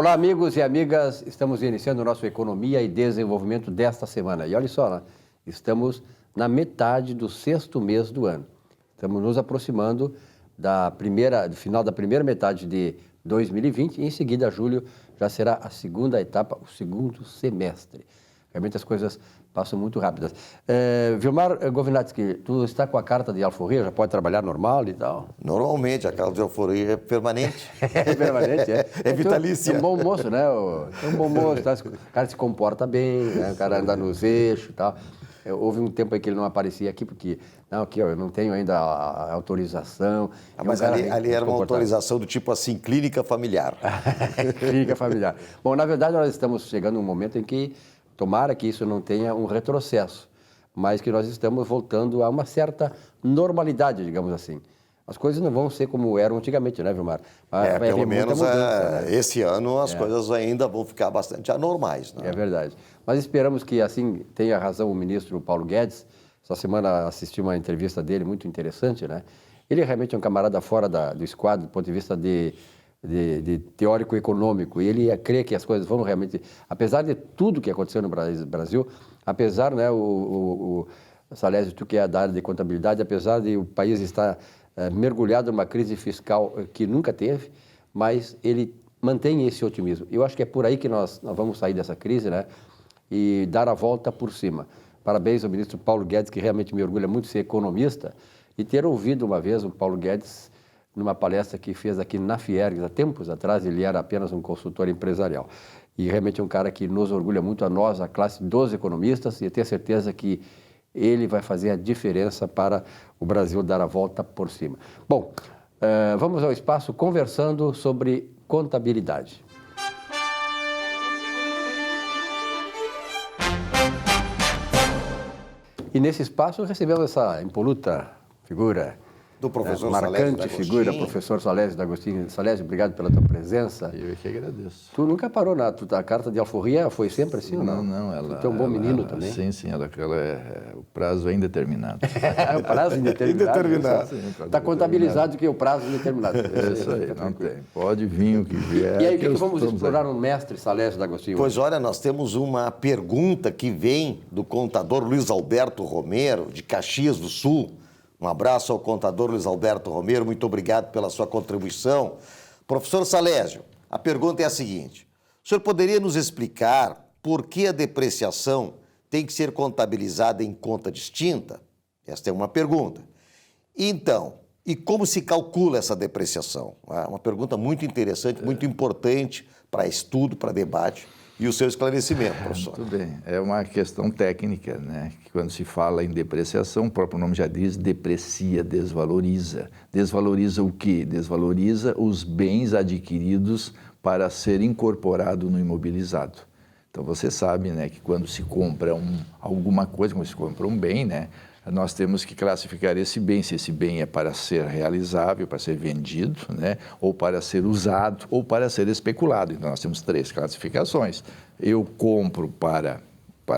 Olá, amigos e amigas. Estamos iniciando o nosso Economia e Desenvolvimento desta semana. E olha só, né? Estamos na metade do 6º mês do ano. Estamos nos aproximando do final da primeira metade de 2020 e em seguida, julho, já será a segunda etapa, o segundo semestre. Realmente as coisas passam muito rápidas. Vilmar Govinatsky, tu está com a carta de alforria, já pode trabalhar normal e tal? Normalmente, a carta de alforria é permanente. É permanente, é. É vitalícia. É um bom moço, né? É um bom moço, tá? O cara se comporta bem, né? O cara anda nos eixos e tal. Houve um tempo aí que ele não aparecia aqui, porque, não, aqui ó, eu não tenho ainda a autorização. Mas ali era uma autorização do tipo assim, clínica familiar. Clínica familiar. Bom, na verdade, nós estamos chegando a um momento em que, tomara que isso não tenha um retrocesso, mas que nós estamos voltando a uma certa normalidade, digamos assim. As coisas não vão ser como eram antigamente, né, Vilmar? Pelo menos mudança, né? Esse ano as coisas ainda vão ficar bastante anormais. Né? É verdade. Mas esperamos que, assim, tenha razão o ministro Paulo Guedes. Essa semana assisti uma entrevista dele muito interessante, né? Ele realmente é um camarada fora do esquadro, do ponto de vista de teórico econômico, e ele crê que as coisas vão realmente, apesar de tudo que aconteceu no Brasil, apesar, né, o Salésio, tu que é da área de contabilidade, apesar de o país estar mergulhado numa crise fiscal que nunca teve, mas ele mantém esse otimismo. Eu acho que é por aí que nós vamos sair dessa crise, né, e dar a volta por cima. Parabéns ao ministro Paulo Guedes, que realmente me orgulha muito ser economista, e ter ouvido uma vez o Paulo Guedes numa palestra que fez aqui na Fiergs, há tempos atrás. Ele era apenas um consultor empresarial. E realmente é um cara que nos orgulha muito a nós, a classe dos economistas, e eu tenho certeza que ele vai fazer a diferença para o Brasil dar a volta por cima. Bom, vamos ao espaço conversando sobre contabilidade. E nesse espaço recebemos essa impoluta figura, do professor marcante figura, professor Salésio D'Agostinho. Salésio, obrigado pela tua presença. Eu que agradeço. Tu nunca parou a carta de alforria, foi sempre assim ou não? Não, ela... Tu é um bom menino também? Sim, o prazo é indeterminado. O prazo indeterminado? Indeterminado. Está contabilizado que é o prazo indeterminado. É isso aí, não tem. Pode vir o que vier. E aí, o que vamos explorar no mestre Salésio D'Agostinho? Pois olha, nós temos uma pergunta que vem do contador Luiz Alberto Romero, de Caxias do Sul. Um abraço ao contador Luiz Alberto Romero, muito obrigado pela sua contribuição. Professor Salésio, a pergunta é a seguinte: o senhor poderia nos explicar por que a depreciação tem que ser contabilizada em conta distinta? Esta é uma pergunta. Então, e como se calcula essa depreciação? Uma pergunta muito interessante, muito importante para estudo, para debate. E o seu esclarecimento, professor. Tudo bem. É uma questão técnica, né? Que quando se fala em depreciação, o próprio nome já diz, deprecia, desvaloriza. Desvaloriza o quê? Desvaloriza os bens adquiridos para ser incorporado no imobilizado. Então, você sabe, né, que quando se compra alguma coisa, quando se compra um bem, né, nós temos que classificar esse bem, se esse bem é para ser realizável, para ser vendido, né, ou para ser usado, ou para ser especulado. Então, nós temos 3 classificações. Eu compro para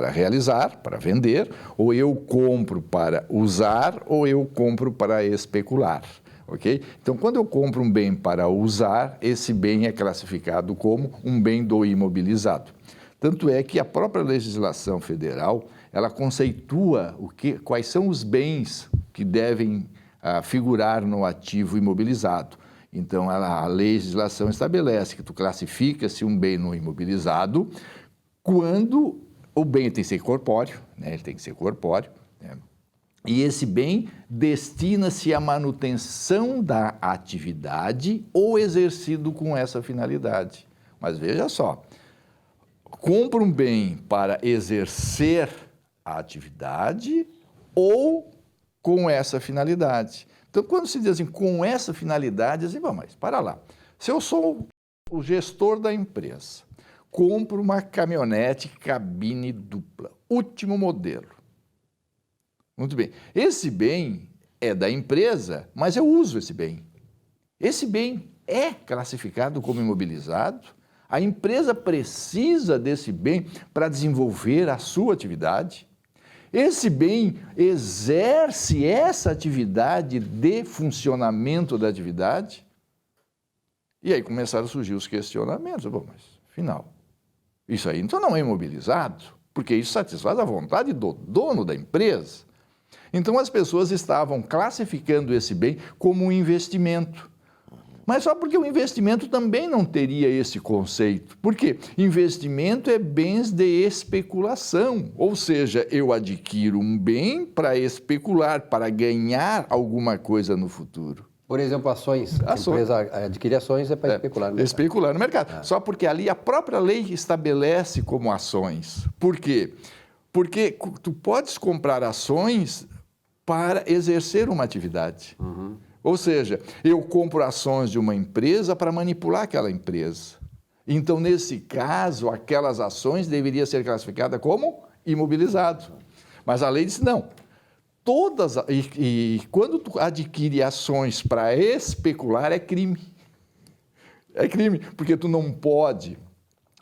realizar, para vender, ou eu compro para usar, ou eu compro para especular. Okay? Então, quando eu compro um bem para usar, esse bem é classificado como um bem do imobilizado. Tanto é que a própria legislação federal, ela conceitua quais são os bens que devem figurar no ativo imobilizado. Então, a legislação estabelece que tu classifica-se um bem no imobilizado quando o bem tem que ser corpóreo, né? Ele tem que ser corpóreo, né? E esse bem destina-se à manutenção da atividade ou exercido com essa finalidade. Mas veja só, compra um bem para exercer a atividade ou com essa finalidade. Então, quando se diz assim, com essa finalidade, assim, bom, mas para lá. Se eu sou o gestor da empresa, compro uma caminhonete cabine dupla, último modelo. Muito bem. Esse bem é da empresa, mas eu uso esse bem. Esse bem é classificado como imobilizado. A empresa precisa desse bem para desenvolver a sua atividade. Esse bem exerce essa atividade de funcionamento da atividade. E aí começaram a surgir os questionamentos. Bom, mas final. Isso aí então não é imobilizado, porque isso satisfaz a vontade do dono da empresa. Então as pessoas estavam classificando esse bem como um investimento. Mas só porque o investimento também não teria esse conceito. Por quê? Investimento é bens de especulação, ou seja, eu adquiro um bem para especular, para ganhar alguma coisa no futuro. Por exemplo, ações. A empresa adquirir ações é para especular no mercado. Especular no mercado. Só porque ali a própria lei estabelece como ações. Por quê? Porque tu podes comprar ações para exercer uma atividade. Ou seja, eu compro ações de uma empresa para manipular aquela empresa. Então, nesse caso, aquelas ações deveriam ser classificadas como imobilizado. Mas a lei disse não. E quando tu adquire ações para especular, é crime. É crime, porque tu não pode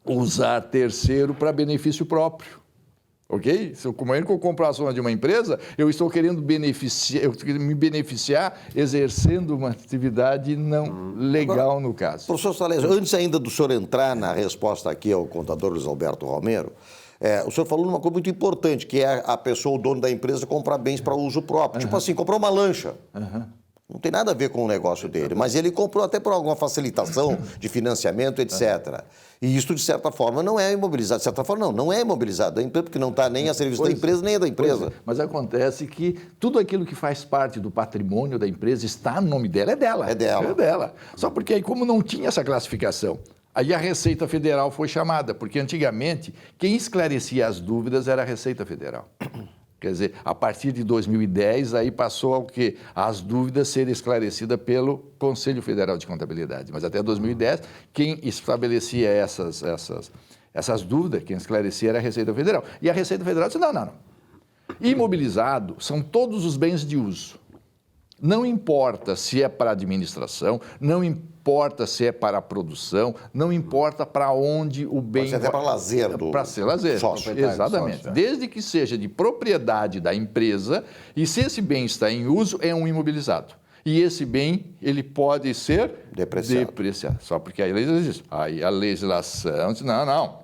usar terceiro para benefício próprio. Ok? Como eu compro ações de uma empresa, eu estou querendo me beneficiar exercendo uma atividade não legal. Agora, no caso. Professor Salesio, antes ainda do senhor entrar na resposta aqui ao contador Luiz Alberto Romero, o senhor falou numa coisa muito importante, que é a pessoa, o dono da empresa, comprar bens para uso próprio. Tipo assim, comprou uma lancha. Não tem nada a ver com o negócio dele, mas ele comprou até por alguma facilitação de financiamento, etc. E isso, de certa forma, não é imobilizado. De certa forma, não é imobilizado, porque não está nem a serviço da empresa, nem é da empresa. Mas acontece que tudo aquilo que faz parte do patrimônio da empresa está no nome dela, é dela. É dela. É dela. Só porque aí, como não tinha essa classificação, aí a Receita Federal foi chamada, porque antigamente quem esclarecia as dúvidas era a Receita Federal. Quer dizer, a partir de 2010, aí passou ao quê? As dúvidas serem esclarecidas pelo Conselho Federal de Contabilidade. Mas até 2010, quem estabelecia essas dúvidas, quem esclarecia era a Receita Federal. E a Receita Federal disse, não. Imobilizado são todos os bens de uso. Não importa se é para administração, não importa se é para a produção, não importa para onde o bem... Pode ser até para lazer. Para ser lazer, exatamente. Sócio, Desde que seja de propriedade da empresa e se esse bem está em uso, é um imobilizado. E esse bem, ele pode ser depreciado. Só porque a lei diz isso. Aí a legislação diz, não,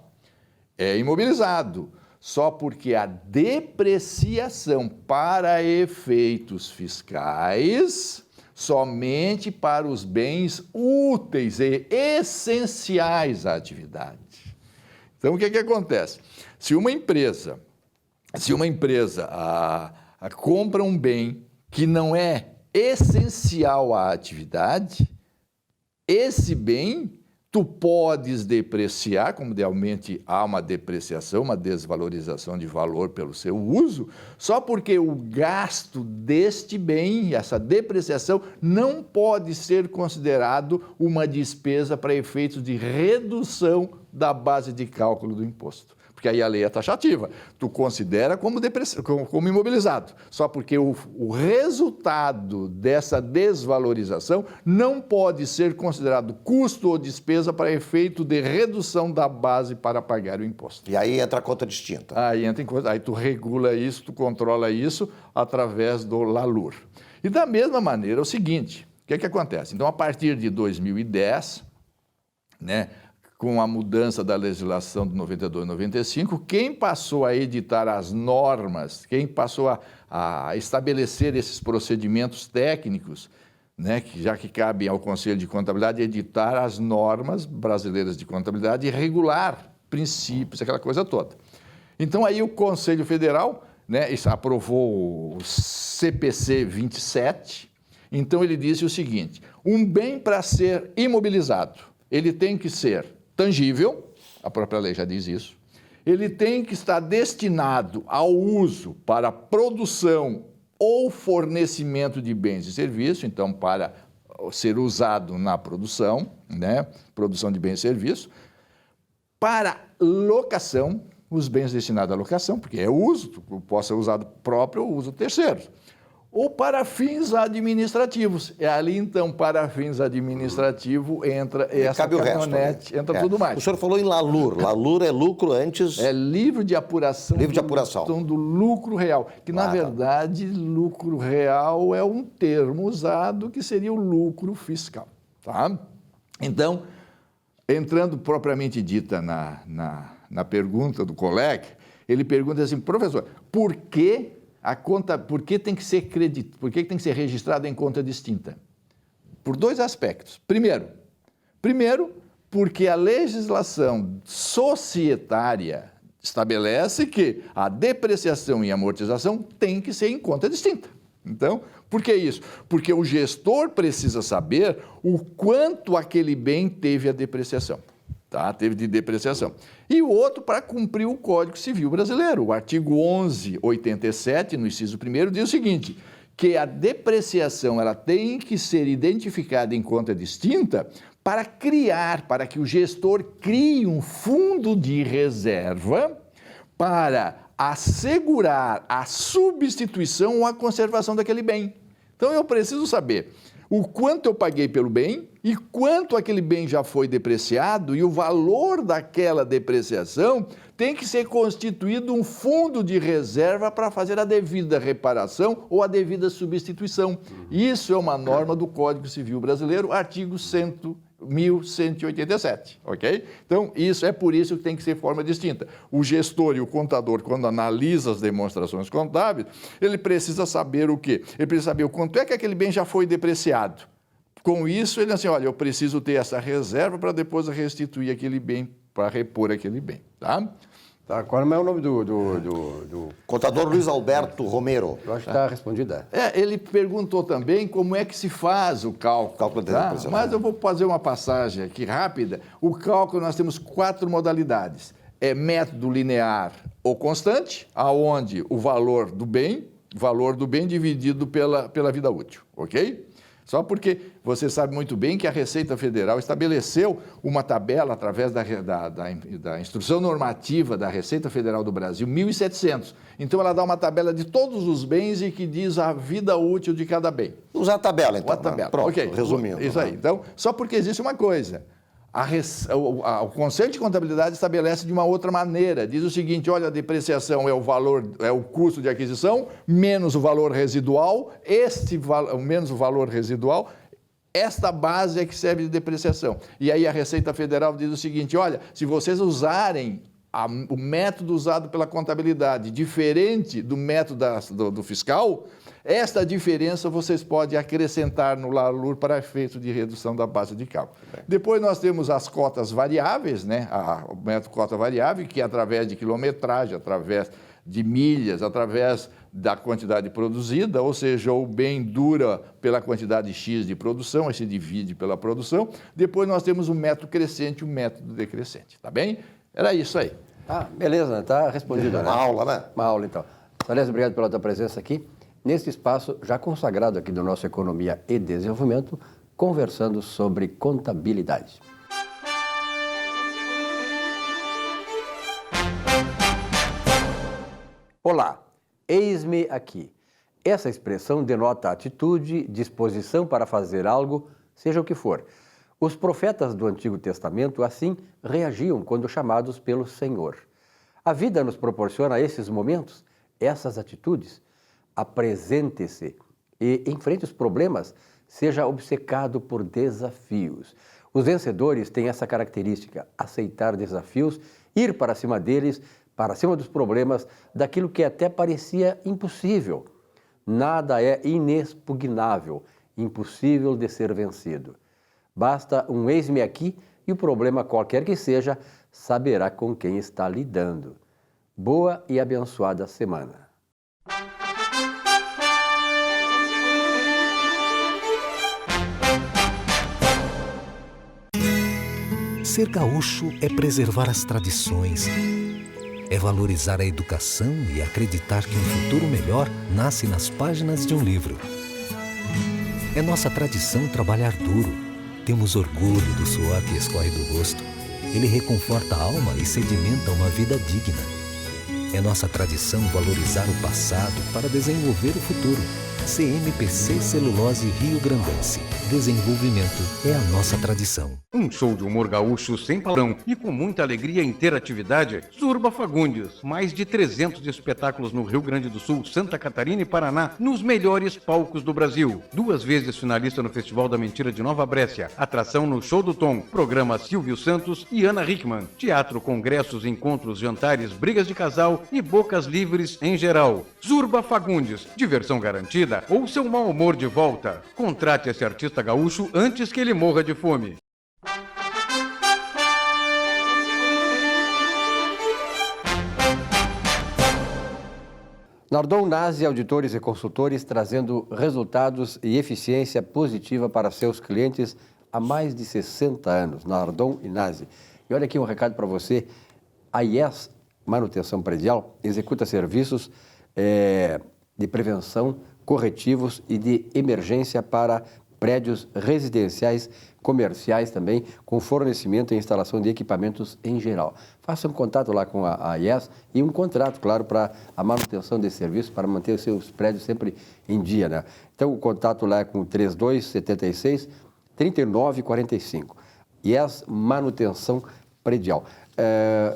é imobilizado. Só porque a depreciação para efeitos fiscais, somente para os bens úteis e essenciais à atividade. Então, o que acontece? Se uma empresa compra um bem que não é essencial à atividade, esse bem tu podes depreciar, como realmente há uma depreciação, uma desvalorização de valor pelo seu uso, só porque o gasto deste bem, essa depreciação, não pode ser considerado uma despesa para efeitos de redução da base de cálculo do imposto. Porque aí a lei é taxativa, tu considera como imobilizado, só porque o resultado dessa desvalorização não pode ser considerado custo ou despesa para efeito de redução da base para pagar o imposto. E aí entra a conta distinta. Aí tu regula isso, tu controla isso através do LALUR. E da mesma maneira é o seguinte, o que acontece? Então, a partir de 2010, com a mudança da legislação de 92 e 95, quem passou a editar as normas, quem passou a estabelecer esses procedimentos técnicos, já que cabem ao Conselho de Contabilidade editar as normas brasileiras de contabilidade e regular princípios, aquela coisa toda. Então, aí o Conselho Federal aprovou o CPC 27, então ele disse o seguinte, um bem para ser imobilizado, ele tem que ser tangível, a própria lei já diz isso, ele tem que estar destinado ao uso para produção ou fornecimento de bens e serviços, então para ser usado na produção, produção de bens e serviços, para locação, os bens destinados à locação, porque é uso, pode ser usado próprio ou uso terceiro, ou para fins administrativos. E ali, então, para fins administrativos, entra essa caminhonete, entra tudo mais. O senhor falou em LALUR. LALUR é lucro antes... É livro de apuração. Livro de apuração. Do lucro real. Que, na verdade, lucro real é um termo usado que seria o lucro fiscal. Tá? Então, entrando propriamente dita na pergunta do colega, ele pergunta assim, professor, por que tem que ser registrado em conta distinta? Por 2 aspectos. Primeiro, porque a legislação societária estabelece que a depreciação e amortização tem que ser em conta distinta. Então, por que isso? Porque o gestor precisa saber o quanto aquele bem teve a depreciação. Tá? Teve de depreciação. E o outro para cumprir o Código Civil Brasileiro. O artigo 1187, no inciso 1º, diz o seguinte, que a depreciação ela tem que ser identificada em conta distinta para que o gestor crie um fundo de reserva para assegurar a substituição ou a conservação daquele bem. Então, eu preciso saber o quanto eu paguei pelo bem e quanto aquele bem já foi depreciado, e o valor daquela depreciação tem que ser constituído um fundo de reserva para fazer a devida reparação ou a devida substituição. Isso é uma norma do Código Civil Brasileiro, artigo 1187, ok? Então, isso é por isso que tem que ser forma distinta. O gestor e o contador, quando analisa as demonstrações contábeis, ele precisa saber o quê? Ele precisa saber o quanto é que aquele bem já foi depreciado. Com isso, ele diz assim, olha, eu preciso ter essa reserva para depois restituir aquele bem, para repor aquele bem, tá? Tá, qual é o nome do Contador Luiz Alberto Romero. Eu acho que está respondida. Ele perguntou também como é que se faz o cálculo. Cálculo da depreciação. Mas eu vou fazer uma passagem aqui rápida. O cálculo, nós temos 4 modalidades. É método linear ou constante, aonde o valor do bem dividido pela vida útil, ok? Só porque você sabe muito bem que a Receita Federal estabeleceu uma tabela através da Instrução Normativa da Receita Federal do Brasil, 1700. Então, ela dá uma tabela de todos os bens e que diz a vida útil de cada bem. Usar a tabela, então. Uma tabela. Pronto, okay. Resumindo. Isso aí. Então, só porque existe uma coisa. O Conselho de Contabilidade estabelece de uma outra maneira. Diz o seguinte, olha, a depreciação é o custo de aquisição, menos o valor residual, menos o valor residual, esta base é que serve de depreciação. E aí a Receita Federal diz o seguinte, olha, se vocês usarem o método usado pela contabilidade diferente do método do fiscal, esta diferença vocês podem acrescentar no LALUR para efeito de redução da base de cálculo. Depois nós temos as cotas variáveis, né? O método cota variável, que é através de quilometragem, através de milhas, através da quantidade produzida, ou seja, o bem dura pela quantidade X de produção, aí se divide pela produção. Depois nós temos o método crescente e o método decrescente, tá bem? Era isso aí. Ah, beleza, está respondido. Uma aula, né? Uma aula, então. Salésio, obrigado pela tua presença aqui, nesse espaço já consagrado aqui do nosso Economia e Desenvolvimento, conversando sobre contabilidade. Olá, eis-me aqui. Essa expressão denota atitude, disposição para fazer algo, seja o que for. Os profetas do Antigo Testamento assim reagiam quando chamados pelo Senhor. A vida nos proporciona esses momentos, essas atitudes. Apresente-se e enfrente os problemas, seja obcecado por desafios. Os vencedores têm essa característica, aceitar desafios, ir para cima deles, para cima dos problemas, daquilo que até parecia impossível. Nada é inexpugnável, impossível de ser vencido. Basta um eis-me aqui e o problema, qualquer que seja, saberá com quem está lidando. Boa e abençoada semana. Ser gaúcho é preservar as tradições, é valorizar a educação e acreditar que um futuro melhor nasce nas páginas de um livro. É nossa tradição trabalhar duro. Temos orgulho do suor que escorre do rosto. Ele reconforta a alma e sedimenta uma vida digna. É nossa tradição valorizar o passado para desenvolver o futuro. CMPC Celulose Rio Grandense. Desenvolvimento é a nossa tradição. Um show de humor gaúcho sem palavrão e com muita alegria e interatividade. Zurba Fagundes. Mais de 300 espetáculos no Rio Grande do Sul, Santa Catarina e Paraná, nos melhores palcos do Brasil. 2 vezes finalista no Festival da Mentira de Nova Brécia. Atração no Show do Tom. Programa Silvio Santos e Ana Hickman. Teatro, congressos, encontros, jantares, brigas de casal e bocas livres em geral. Zurba Fagundes. Diversão garantida ou seu mau humor de volta. Contrate esse artista gaúcho antes que ele morra de fome. Nardon Nasi, auditores e consultores, trazendo resultados e eficiência positiva para seus clientes há mais de 60 anos. Nardon e Nasi. E olha aqui um recado para você. A IES Manutenção Predial executa serviços de prevenção, corretivos e de emergência para prédios residenciais, comerciais também, com fornecimento e instalação de equipamentos em geral. Faça um contato lá com a IES e um contrato, claro, para a manutenção desse serviço, para manter os seus prédios sempre em dia, né? Então, o contato lá é com 3276-3945. IES Manutenção Predial.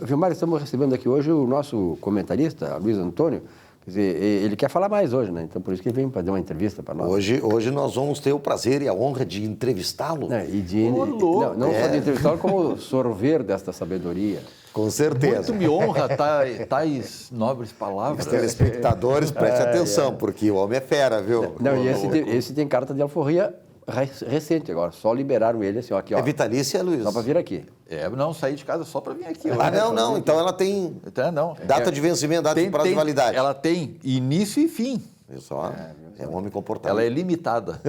Vilmar, estamos recebendo aqui hoje o nosso comentarista, Luiz Antônio. Quer dizer, ele quer falar mais hoje, né? Então, por isso que ele veio fazer uma entrevista para nós. Hoje nós vamos ter o prazer e a honra de entrevistá-lo. Não só de entrevistá-lo, como sorver desta sabedoria. Com certeza. Muito me honra tais nobres palavras. Os telespectadores, prestem atenção, porque o homem é fera, viu? Não, e esse tem carta de alforria recente agora. Só liberaram ele assim, ó, aqui, ó. É vitalícia, Luiz? Só para vir aqui. Não, saí de casa só para vir aqui. Não. Então ela tem data de vencimento, data de prazo de validade. Ela tem início e fim. É um homem comportado. Ela é limitada.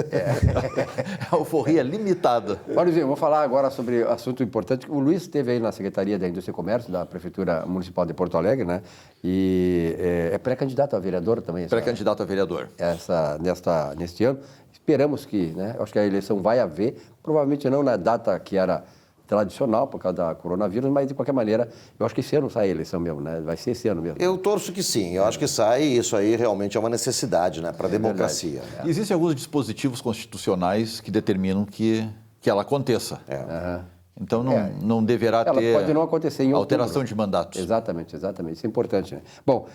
A alforria limitada. Olha, eu vou falar agora sobre assunto importante. O Luiz esteve aí na Secretaria da Indústria e Comércio da Prefeitura Municipal de Porto Alegre, né? E é pré-candidato a vereador também. Pré-candidato a vereador. Neste ano. Esperamos que, né? Acho que a eleição vai haver, provavelmente não na data que era tradicional, por causa da coronavírus, mas de qualquer maneira, eu acho que esse ano sai a eleição mesmo, né? Vai ser esse ano mesmo. Eu torço que sim, eu acho que sai, e isso aí realmente é uma necessidade, né, para a democracia. Existem alguns dispositivos constitucionais que determinam que ela aconteça. Então não deverá ter pode não acontecer em alteração outubro. de mandatos. Exatamente, isso é importante, né? Bom,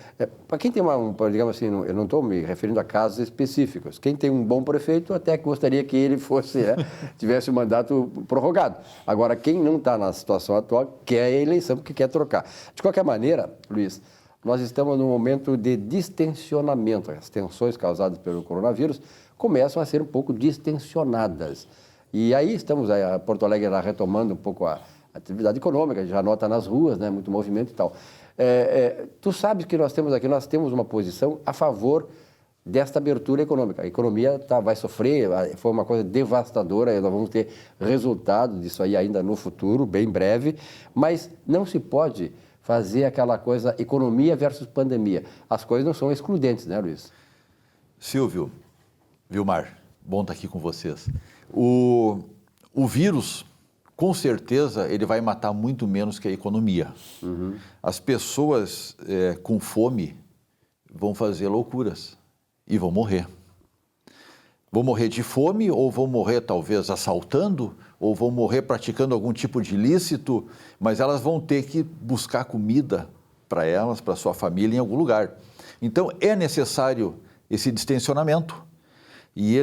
para quem tem digamos assim, eu não estou me referindo a casos específicos. Quem tem um bom prefeito até gostaria que ele fosse, tivesse o mandato prorrogado. Agora, quem não está na situação atual quer a eleição porque quer trocar. De qualquer maneira, Luiz, nós estamos num momento de distensionamento. As tensões causadas pelo coronavírus começam a ser um pouco distensionadas. E aí estamos, a Porto Alegre retomando um pouco a atividade econômica, já nota nas ruas, né, muito movimento e tal. Tu sabes que nós temos uma posição a favor desta abertura econômica. A economia vai sofrer, foi uma coisa devastadora, nós vamos ter resultado disso aí ainda no futuro, bem breve, mas não se pode fazer aquela coisa economia versus pandemia. As coisas não são excludentes, né, Luiz? Silvio, Vilmar, bom estar aqui com vocês. O vírus, com certeza, ele vai matar muito menos que a economia. As pessoas com fome vão fazer loucuras e vão morrer. Vão morrer de fome ou vão morrer talvez assaltando ou vão morrer praticando algum tipo de ilícito, mas elas vão ter que buscar comida para elas, para sua família em algum lugar. Então é necessário esse distensionamento e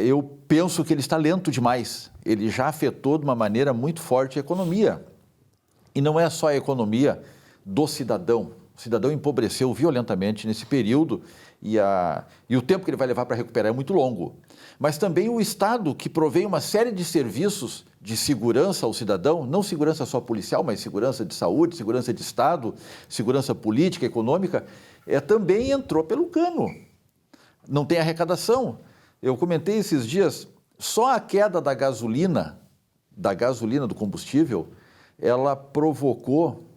eu penso que ele está lento demais. Ele já afetou de uma maneira muito forte a economia. E não é só a economia do cidadão. O cidadão empobreceu violentamente nesse período e o tempo que ele vai levar para recuperar é muito longo. Mas também o Estado, que provém uma série de serviços de segurança ao cidadão, não segurança só policial, mas segurança de saúde, segurança de Estado, segurança política, econômica, também entrou pelo cano. Não tem arrecadação. Eu comentei esses dias, só a queda da gasolina, do combustível, ela provocou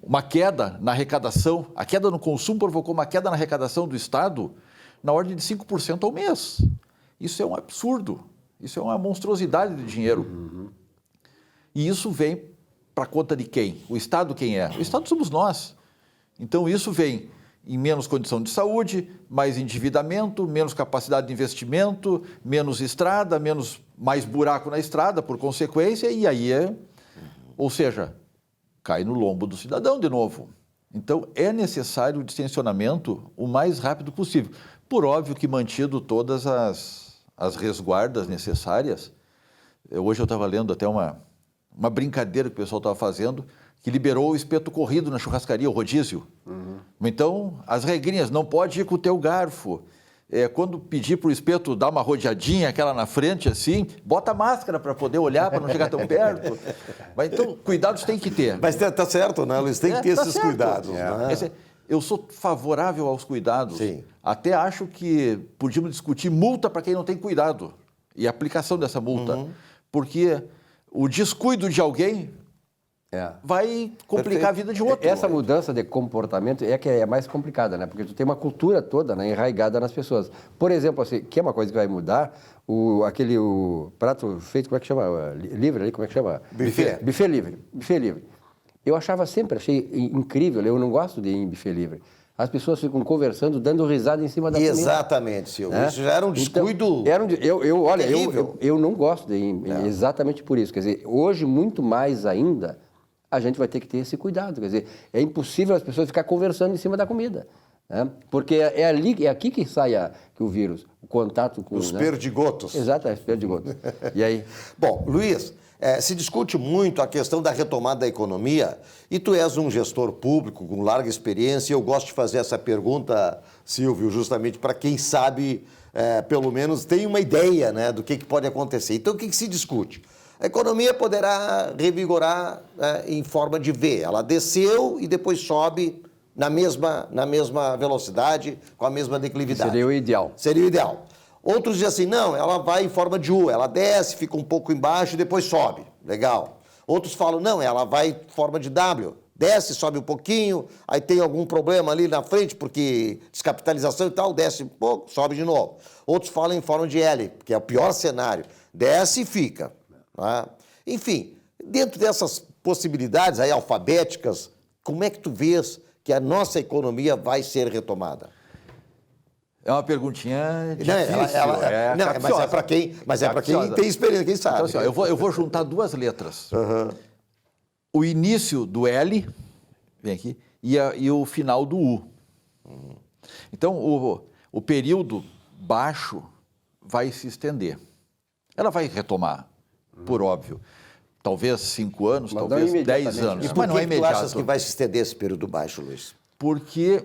uma queda na arrecadação. A queda no consumo provocou uma queda na arrecadação do Estado na ordem de 5% ao mês. Isso é um absurdo, isso é uma monstruosidade de dinheiro. E isso vem para conta de quem? O Estado quem é? O Estado somos nós. Então isso vem em menos condição de saúde, mais endividamento, menos capacidade de investimento, menos estrada, mais buraco na estrada, por consequência, e aí ou seja, cai no lombo do cidadão de novo. Então, é necessário o distensionamento o mais rápido possível. Por óbvio que mantido todas as resguardas necessárias. Hoje eu estava lendo até uma brincadeira que o pessoal estava fazendo, que liberou o espeto corrido na churrascaria, o rodízio. Então, as regrinhas, não pode ir com o teu garfo. Quando pedir para o espeto dar uma rodeadinha, aquela na frente, assim, bota máscara para poder olhar, para não chegar tão perto. Mas, então, cuidados tem que ter. Mas tá certo, né, Luiz? Tem que ter esses certo. cuidados. Né? Eu sou favorável aos cuidados. Sim. Até acho que podíamos discutir multa para quem não tem cuidado e a aplicação dessa multa. Porque o descuido de alguém vai complicar a vida de outro. Essa mudança de comportamento é que é mais complicada, né? Porque tu tem uma cultura toda, né, enraigada nas pessoas. Por exemplo, assim, que é uma coisa que vai mudar, o prato feito, como é que chama? Livre ali, como é que chama? Buffet. Buffet livre. Eu achei incrível, eu não gosto de ir em buffet livre. As pessoas ficam conversando, dando risada em cima da comida. Exatamente, Silvio. Isso já era um descuido terrível. Eu não gosto de ir exatamente por isso. Quer dizer, hoje, muito mais ainda, a gente vai ter que ter esse cuidado. Quer dizer, é impossível as pessoas ficar conversando em cima da comida. Né? Porque é aqui que sai que o vírus, o contato com... Os perdigotos. Exato, os perdigotos. E aí? Bom, Luiz, se discute muito a questão da retomada da economia e tu és um gestor público com larga experiência e eu gosto de fazer essa pergunta, Silvio, justamente para quem sabe, pelo menos tem uma ideia, né, do que pode acontecer. Então, o que se discute? A economia poderá revigorar em forma de V. Ela desceu e depois sobe na mesma velocidade, com a mesma declividade. Seria o ideal. Seria o ideal. Outros dizem assim, não, ela vai em forma de U, ela desce, fica um pouco embaixo e depois sobe. Legal. Outros falam, não, ela vai em forma de W, desce, sobe um pouquinho, aí tem algum problema ali na frente, porque descapitalização e tal, desce um pouco, sobe de novo. Outros falam em forma de L, que é o pior cenário. Desce e fica. Né? Enfim, dentro dessas possibilidades aí alfabéticas, como é que tu vês que a nossa economia vai ser retomada? É uma perguntinha difícil. Mas é para quem tem experiência, quem sabe. Então, assim, eu vou juntar duas letras. O início do L, vem aqui, e o final do U. Então, o período baixo vai se estender. Ela vai retomar, por óbvio. Talvez 5 anos, mas talvez 10 anos. E por que tu achas que vai se estender esse período baixo, Luiz? Porque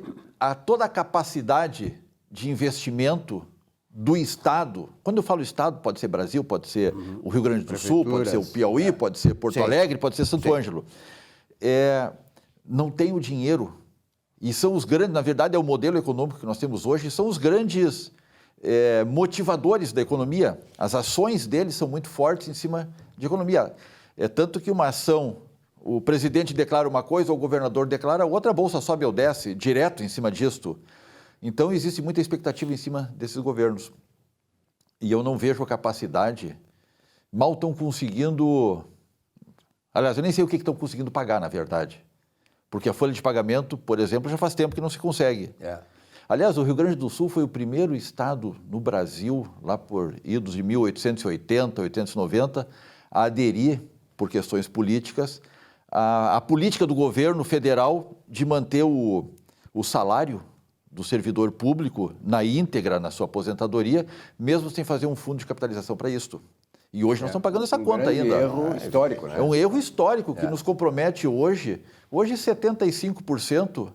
toda a capacidade de investimento do Estado, quando eu falo Estado, pode ser Brasil, pode ser o Rio Grande do Sul, pode ser o Piauí, pode ser Porto Alegre, pode ser Santo Ângelo. Não tem o dinheiro, e são os grandes, na verdade é o modelo econômico que nós temos hoje, são os grandes motivadores da economia. As ações deles são muito fortes em cima de economia. Tanto que uma ação, o presidente declara uma coisa, o governador declara outra, a bolsa sobe ou desce, direto em cima disto. Então, existe muita expectativa em cima desses governos. E eu não vejo a capacidade, mal estão conseguindo... Aliás, eu nem sei o que estão conseguindo pagar, na verdade. Porque a folha de pagamento, por exemplo, já faz tempo que não se consegue. Aliás, o Rio Grande do Sul foi o primeiro estado no Brasil, lá por idos de 1880, 1890, a aderir, por questões políticas, à política do governo federal de manter o salário do servidor público na íntegra, na sua aposentadoria, mesmo sem fazer um fundo de capitalização para isto. E hoje nós estamos pagando essa conta ainda. É um erro histórico, né? É um erro histórico que nos compromete hoje. Hoje, 75%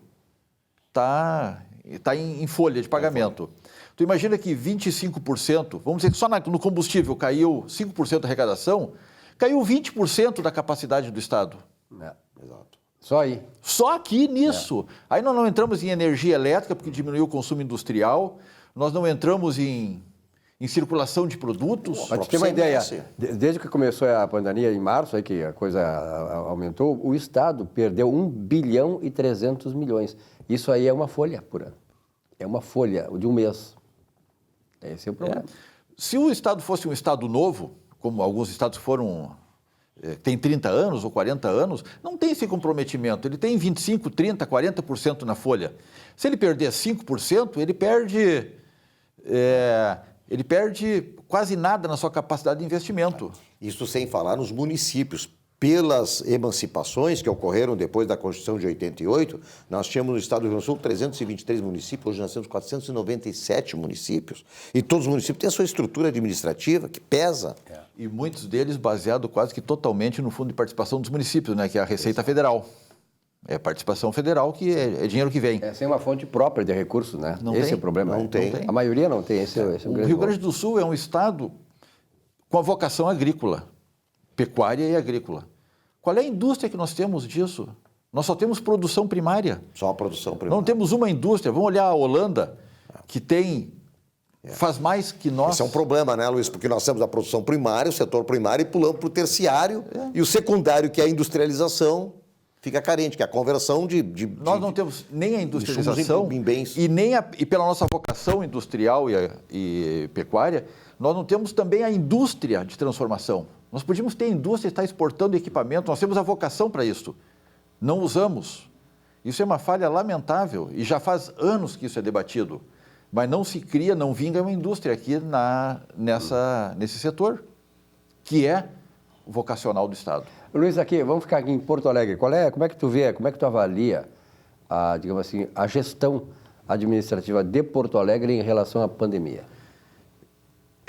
está em folha de pagamento. Tu imagina que 25%, vamos dizer que só no combustível caiu 5% da arrecadação, caiu 20% da capacidade do Estado. Exato. Só aí. Só aqui nisso. Aí nós não entramos em energia elétrica, porque diminuiu o consumo industrial, nós não entramos em circulação de produtos. Para te ter uma ideia, desde que começou a pandemia em março, aí que a coisa aumentou, o Estado perdeu 1 bilhão e 300 milhões. Isso aí é uma folha por ano. É uma folha de um mês. Esse é o problema. Se o Estado fosse um Estado novo, como alguns estados foram tem 30 anos ou 40 anos, não tem esse comprometimento. Ele tem 25%, 30%, 40% na folha. Se ele perder 5%, ele perde quase nada na sua capacidade de investimento. Isso sem falar nos municípios. Pelas emancipações que ocorreram depois da Constituição de 88, nós tínhamos no estado do Rio Grande do Sul 323 municípios, hoje nós temos 497 municípios. E todos os municípios têm a sua estrutura administrativa que pesa. E muitos deles baseados quase que totalmente no Fundo de Participação dos Municípios, né, que é a Receita Federal. É participação federal que é dinheiro que vem. Sem uma fonte própria de recursos, né? Esse é o problema. Não tem. A maioria não tem. Esse é o grande Rio Grande do Sul é um estado com a vocação agrícola, pecuária e agrícola. Qual é a indústria que nós temos disso? Nós só temos produção primária. Só a produção primária. Não temos uma indústria. Vamos olhar a Holanda, que faz mais que nós. Esse é um problema, né, Luiz? Porque nós temos a produção primária, o setor primário, e pulamos para o terciário, e o secundário, que é a industrialização, fica carente, que é a conversão Nós não temos nem a industrialização em bens. e pela nossa vocação industrial e pecuária, nós não temos também a indústria de transformação. Nós podíamos ter indústria e estar exportando equipamento, nós temos a vocação para isso. Não usamos. Isso é uma falha lamentável e já faz anos que isso é debatido. Mas não se cria, não vinga uma indústria aqui nesse setor, que é vocacional do Estado. Luiz, vamos ficar aqui em Porto Alegre. Como é que tu vê, como é que tu avalia, digamos assim, a gestão administrativa de Porto Alegre em relação à pandemia?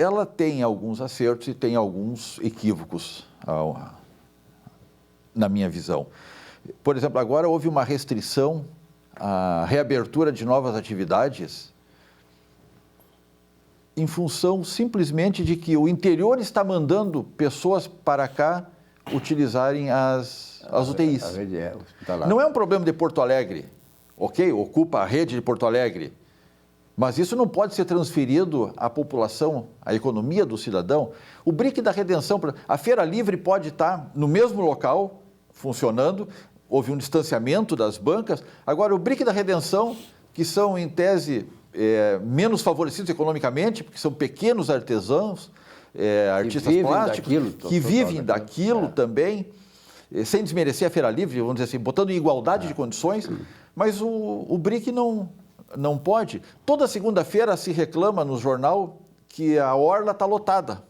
Ela tem alguns acertos e tem alguns equívocos, na minha visão. Por exemplo, agora houve uma restrição à reabertura de novas atividades em função simplesmente de que o interior está mandando pessoas para cá utilizarem as UTIs. A rede hospitalar. Não é um problema de Porto Alegre, ok? Ocupa a rede de Porto Alegre. Mas isso não pode ser transferido à população, à economia do cidadão. O BRIC da Redenção, a Feira Livre pode estar no mesmo local, funcionando, houve um distanciamento das bancas. Agora, o BRIC da Redenção, que são, em tese, menos favorecidos economicamente, porque são pequenos artesãos, artistas plásticos, que vivem daquilo também, sem desmerecer a Feira Livre, vamos dizer assim, botando em igualdade de condições, mas o BRIC não pode. Toda segunda-feira se reclama no jornal que a orla está lotada.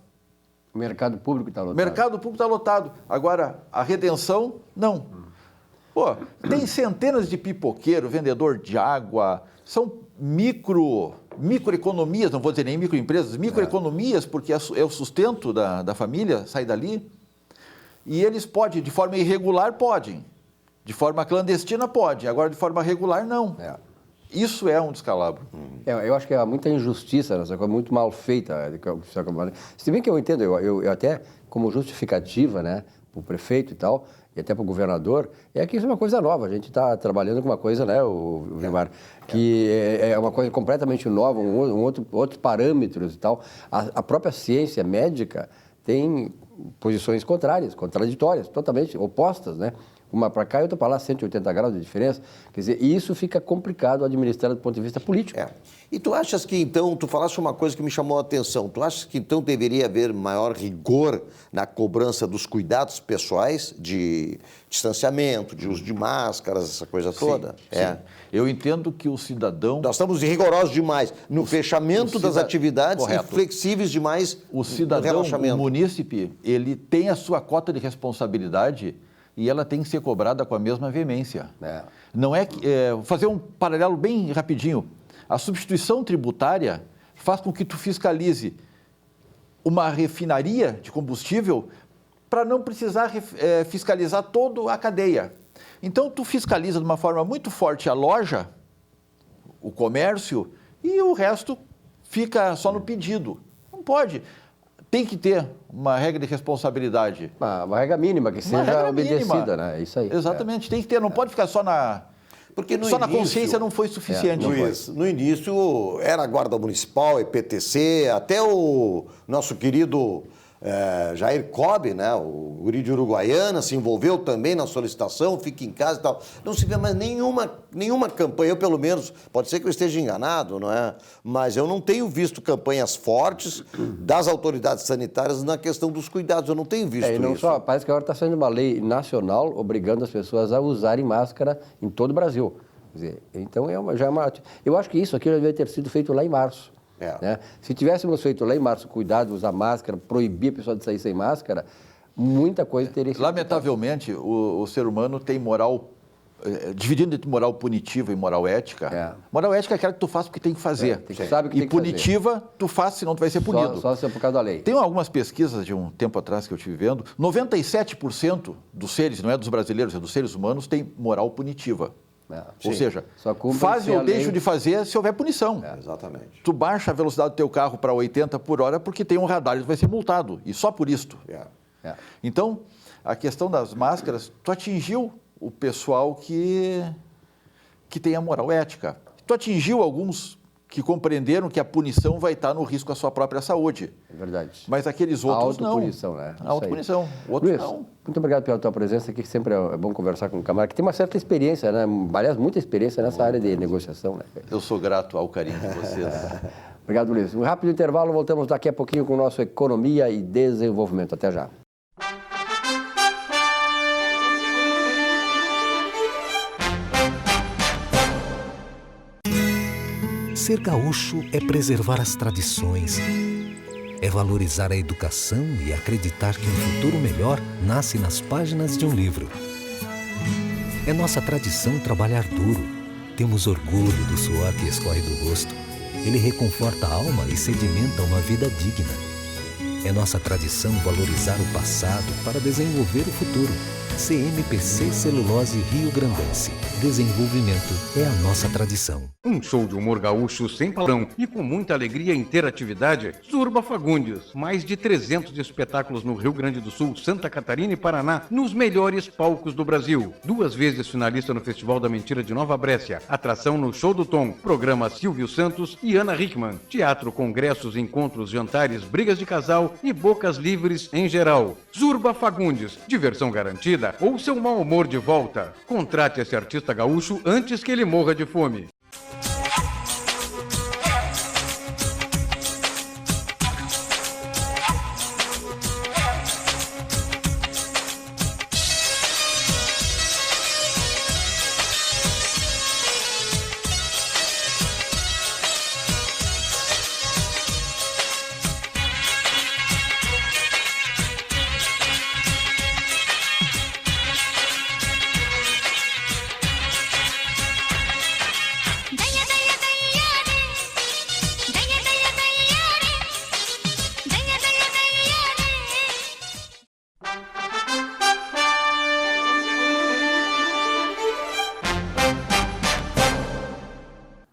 O mercado público está lotado. O mercado público está lotado. Agora, a Redenção, não. Pô, tem centenas de pipoqueiros, vendedor de água, são microeconomias, não vou dizer nem microempresas, microeconomias, porque é o sustento da família, sai dali. E eles podem, de forma irregular, podem. De forma clandestina, pode. Agora, de forma regular, não. Isso é um descalabro. Eu acho que há muita injustiça nessa coisa, muito mal feita. Se bem que eu entendo, eu até como justificativa, né, para o prefeito e tal, e até para o governador, é que isso é uma coisa nova. A gente está trabalhando com uma coisa, né, o Vilmar, que é uma coisa completamente nova, outros parâmetros e tal. A própria ciência médica tem posições contrárias, contraditórias, totalmente opostas, né? Uma para cá e outra para lá, 180 graus de diferença. Quer dizer, e isso fica complicado administrar do ponto de vista político. E tu achas que, então, tu falaste uma coisa que me chamou a atenção, tu achas que, então, deveria haver maior rigor na cobrança dos cuidados pessoais, de distanciamento, de uso de máscaras, essa coisa toda? Sim. Eu entendo que o cidadão... Nós estamos rigorosos demais no fechamento das atividades e flexíveis demais o cidadão, o munícipe, ele tem a sua cota de responsabilidade e ela tem que ser cobrada com a mesma veemência. Não é que... Vou fazer um paralelo bem rapidinho. A substituição tributária faz com que tu fiscalize uma refinaria de combustível para não precisar fiscalizar toda a cadeia. Então, tu fiscaliza de uma forma muito forte a loja, o comércio, e o resto fica só no pedido. Não pode. Tem que ter uma regra de responsabilidade. Uma regra mínima, que seja obedecida, né? É isso aí. Exatamente, tem que ter, não pode ficar só na... Porque só na consciência não foi suficiente. Luiz, no início era a Guarda Municipal, EPTC, até o nosso querido Jair Cobe, né, o guri de Uruguaiana, se envolveu também na solicitação, fica em casa e tal. Não se vê mais nenhuma campanha, eu pelo menos, pode ser que eu esteja enganado, não é? Mas eu não tenho visto campanhas fortes das autoridades sanitárias na questão dos cuidados, eu não tenho visto E não isso. só, parece que agora está saindo uma lei nacional obrigando as pessoas a usarem máscara em todo o Brasil. Quer dizer, então já é uma... Eu acho que isso aqui deve ter sido feito lá em março. Né? Se tivéssemos feito lá em março, cuidado, usar máscara, proibir a pessoa de sair sem máscara, muita coisa teria sido... Lamentavelmente, o ser humano tem moral, dividindo entre moral punitiva e moral ética. Moral ética é aquela que tu faz porque tem que fazer. Sabe que e tem que punitiva, fazer. Tu faz, senão tu vai ser punido. Só se é por causa da lei. Tem algumas pesquisas de um tempo atrás que eu estive vendo, 97% dos seres, não é dos brasileiros, é dos seres humanos, tem moral punitiva. Ou seja, faz ou deixa de fazer se houver punição. Exatamente. Tu baixa a velocidade do teu carro para 80 por hora porque tem um radar e tu vai ser multado. E só por isto. Então, a questão das máscaras, tu atingiu o pessoal que tem a moral ética. Tu atingiu alguns que compreenderam que a punição vai estar no risco à sua própria saúde. É verdade. Mas aqueles outros não. Autopunição, né? Autopunição. Outros Luiz, não. muito obrigado pela tua presença aqui, que sempre é bom conversar com um camarada que tem uma certa experiência, né? Aliás, muita experiência nessa área de negociação, né? Eu sou grato ao carinho de vocês. Obrigado, Luiz. Um rápido intervalo, voltamos daqui a pouquinho com o nosso Economia e Desenvolvimento. Até já. Ser gaúcho é preservar as tradições, é valorizar a educação e acreditar que um futuro melhor nasce nas páginas de um livro. É nossa tradição trabalhar duro. Temos orgulho do suor que escorre do rosto. Ele reconforta a alma e sedimenta uma vida digna. É nossa tradição valorizar o passado para desenvolver o futuro. CMPC Celulose Rio Grandense. Desenvolvimento é a nossa tradição. Um show de humor gaúcho sem padrão e com muita alegria e interatividade. Zurba Fagundes. Mais de 300 espetáculos no Rio Grande do Sul, Santa Catarina e Paraná, nos melhores palcos do Brasil. 2 vezes finalista no Festival da Mentira de Nova Brécia. Atração no Show do Tom. Programa Silvio Santos e Ana Hickman. Teatro, congressos, encontros, jantares, brigas de casal e bocas livres em geral. Zurba Fagundes. Diversão garantida ou seu mau humor de volta. Contrate esse artista gaúcho antes que ele morra de fome.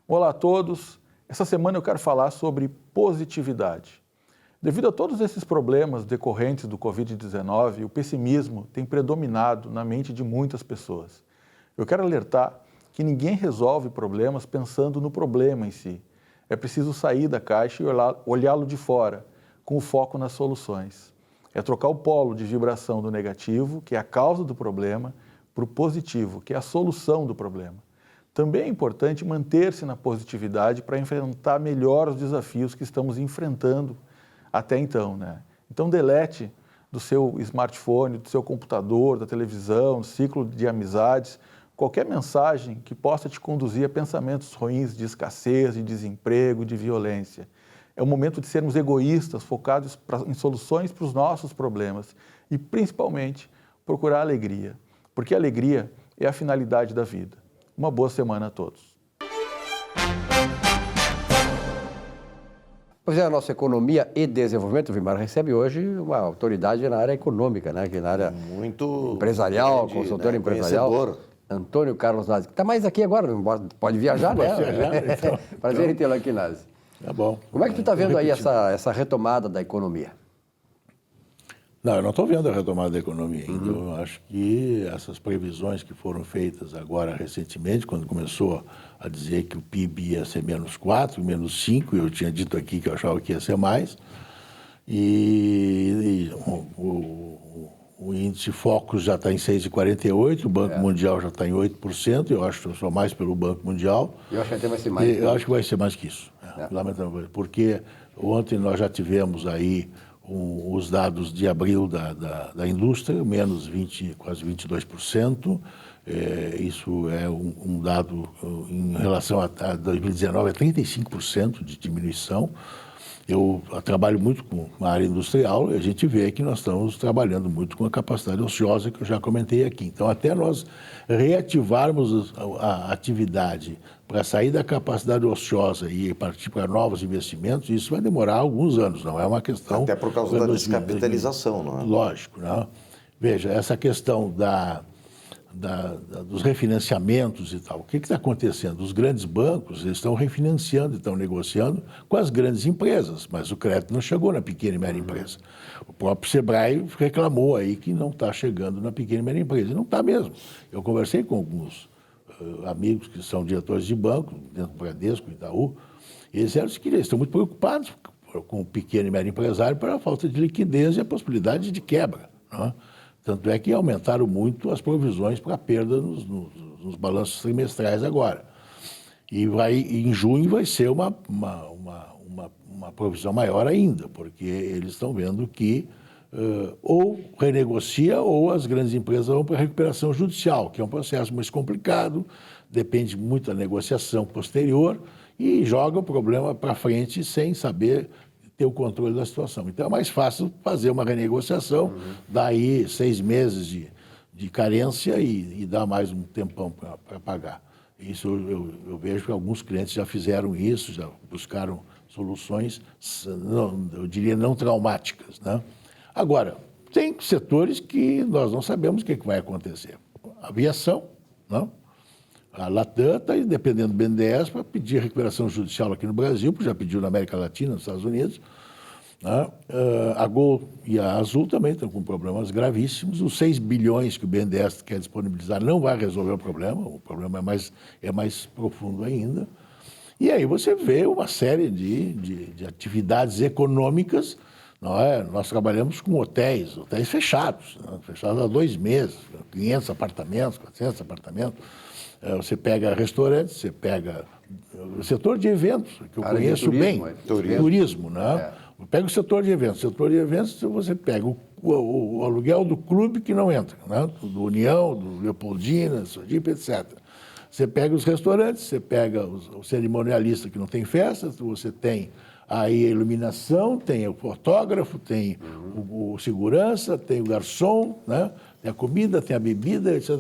Olá a todos. Essa semana eu quero falar sobre positividade. Devido a todos esses problemas decorrentes do Covid-19, o pessimismo tem predominado na mente de muitas pessoas. Eu quero alertar que ninguém resolve problemas pensando no problema em si. É preciso sair da caixa e olhá-lo de fora, com o foco nas soluções. É trocar o polo de vibração do negativo, que é a causa do problema, para o positivo, que é a solução do problema. Também é importante manter-se na positividade para enfrentar melhor os desafios que estamos enfrentando até então, né? Então, delete do seu smartphone, do seu computador, da televisão, do ciclo de amizades, qualquer mensagem que possa te conduzir a pensamentos ruins de escassez, de desemprego, de violência. É o momento de sermos egoístas, focados em soluções para os nossos problemas e, principalmente, procurar alegria, porque a alegria é a finalidade da vida. Uma boa semana a todos. Pois é, a nossa Economia e Desenvolvimento, o Vimar recebe hoje uma autoridade na área econômica, né? Que na área muito empresarial, grande, consultor né? empresarial. Conhecedor. Antônio Carlos Nazi, que está mais aqui agora, pode viajar, né? Então. Prazer em tê-lo aqui, Nazi. Tá bom. Como é que tu está vendo aí essa retomada da economia? Não, eu não estou vendo a retomada da economia. Então, eu acho que essas previsões que foram feitas agora recentemente, quando começou a dizer que o PIB ia ser -4, -5, eu tinha dito aqui que eu achava que ia ser mais, E o índice Focus já está em 6,48, o Banco Mundial já está em 8%, eu acho que eu sou mais pelo Banco Mundial. Eu acho que até vai ser mais. Eu acho que vai ser mais que isso, lamentavelmente, porque ontem nós já tivemos aí os dados de abril da indústria, menos 20, quase 22%. Isso é um dado em relação a 2019, é 35% de diminuição. Eu trabalho muito com a área industrial e a gente vê que nós estamos trabalhando muito com a capacidade ociosa que eu já comentei aqui. Então, até nós reativarmos a atividade para sair da capacidade ociosa e partir para novos investimentos, isso vai demorar alguns anos, não é uma questão... Até por causa da descapitalização, não é? Lógico, não? Veja, essa questão dos refinanciamentos e tal. O que está acontecendo? Os grandes bancos eles estão refinanciando, estão negociando com as grandes empresas, mas o crédito não chegou na pequena e média empresa. O próprio Sebrae reclamou aí que não está chegando na pequena e média empresa. E não está mesmo. Eu conversei com alguns amigos que são diretores de banco, dentro do Bradesco, Itaú, e eles disseram que eles estão muito preocupados com o pequeno e médio empresário pela falta de liquidez e a possibilidade de quebra, não é? Tanto é que aumentaram muito as provisões para perda nos balanços trimestrais agora. E em junho vai ser uma provisão maior ainda, porque eles estão vendo que ou renegocia ou as grandes empresas vão para a recuperação judicial, que é um processo mais complicado, depende muito da negociação posterior e joga o problema para frente sem saber ter o controle da situação. Então é mais fácil fazer uma renegociação, daí 6 meses de carência e dar mais um tempão para pagar. Isso eu vejo que alguns clientes já fizeram isso, já buscaram soluções, eu diria, não traumáticas, né? Agora, tem setores que nós não sabemos o que vai acontecer. A aviação, não? A Latam está dependendo do BNDES para pedir recuperação judicial aqui no Brasil, porque já pediu na América Latina, nos Estados Unidos. Né? A Gol e a Azul também estão com problemas gravíssimos. Os 6 bilhões que o BNDES quer disponibilizar não vai resolver o problema é mais profundo ainda. E aí você vê uma série de atividades econômicas. Não é? Nós trabalhamos com hotéis fechados, né? Fechados há 2 meses, 500 apartamentos, 400 apartamentos. Você pega restaurantes, você pega o setor de eventos, que eu conheço bem, turismo, né? Pega o setor de eventos. O setor de eventos, você pega o aluguel do clube que não entra, né? Do União, do Leopoldina, do Sodipa, etc. Você pega os restaurantes, você pega o cerimonialista que não tem festas, você tem aí a iluminação, tem o fotógrafo, tem o segurança, tem o garçom, né? Tem a comida, tem a bebida, etc.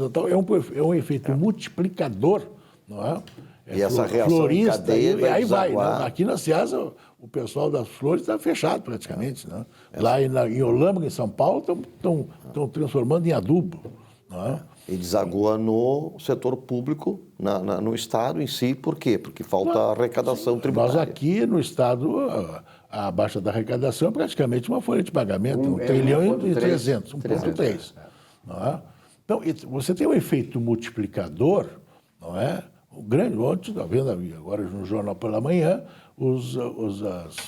É um efeito multiplicador, não é? E essa reação florista, em cadeia vai aí vai, desaguar. né? Aqui na Ceasa, o pessoal das flores está fechado praticamente, né? Lá em Olâmbra, em São Paulo, estão transformando em adubo, não é? E desagoa no setor público, no Estado em si. Por quê? Porque falta arrecadação tributária. Nós aqui no Estado, a baixa da arrecadação é praticamente uma folha de pagamento, 1,3 trilhão, 1,3. Não é? Então, você tem um efeito multiplicador, não é? O grande, ontem, está vendo agora no jornal pela manhã,